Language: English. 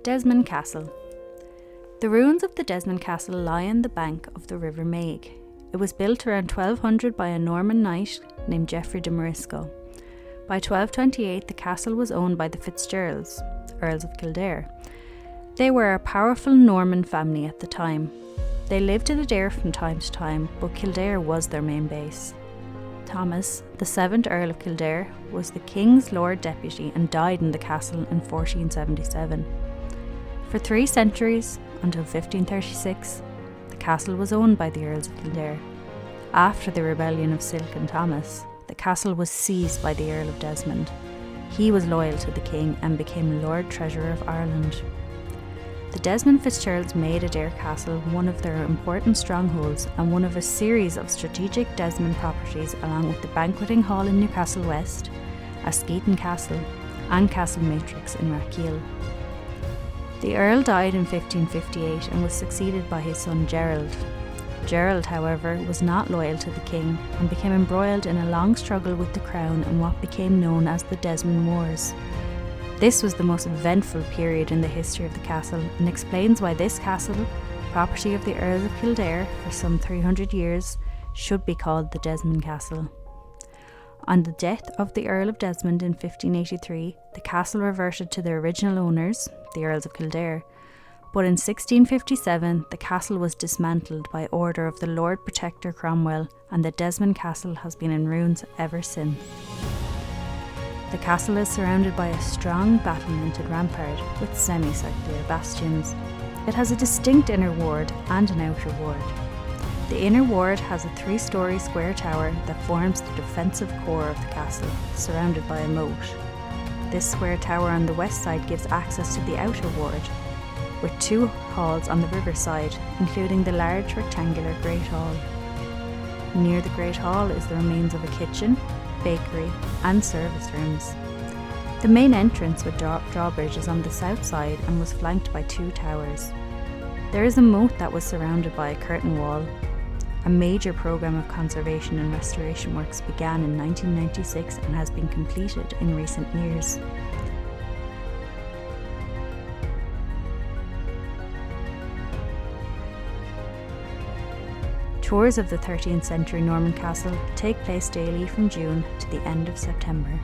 Desmond Castle. The ruins of the Desmond Castle lie on the bank of the River Meigh. It was built around 1200 by a Norman knight named Geoffrey de Morisco. By 1228, the castle was owned by the Fitzgeralds, Earls of Kildare. They were a powerful Norman family at the time. They lived in Adare from time to time, but Kildare was their main base. Thomas, the 7th Earl of Kildare, was the King's Lord Deputy and died in the castle in 1477. For 3 centuries, until 1536, the castle was owned by the Earls of Kildare. After the rebellion of Silk and Thomas, the castle was seized by the Earl of Desmond. He was loyal to the king and became Lord Treasurer of Ireland. The Desmond Fitzgeralds made Adare Castle one of their important strongholds and one of a series of strategic Desmond properties, along with the Banqueting Hall in Newcastle West, Askeaton Castle and Castle Matrix in Rathkeale. The Earl died in 1558 and was succeeded by his son Gerald. Gerald, however, was not loyal to the king and became embroiled in a long struggle with the crown in what became known as the Desmond Wars. This was the most eventful period in the history of the castle and explains why this castle, property of the Earls of Kildare for some 300 years, should be called the Desmond Castle. On the death of the Earl of Desmond in 1583, the castle reverted to their original owners, the Earls of Kildare, but in 1657 the castle was dismantled by order of the Lord Protector Cromwell, and the Desmond Castle has been in ruins ever since. The castle is surrounded by a strong battlemented rampart with semicircular bastions. It has a distinct inner ward and an outer ward. The inner ward has a 3-storey square tower that forms the defensive core of the castle, surrounded by a moat. This square tower on the west side gives access to the outer ward, with 2 halls on the river side, including the large rectangular Great Hall. Near the Great Hall is the remains of a kitchen, bakery and service rooms. The main entrance with drawbridge is on the south side and was flanked by 2 towers. There is a moat that was surrounded by a curtain wall. A major programme of conservation and restoration works began in 1996 and has been completed in recent years. Tours of the 13th century Norman castle take place daily from June to the end of September.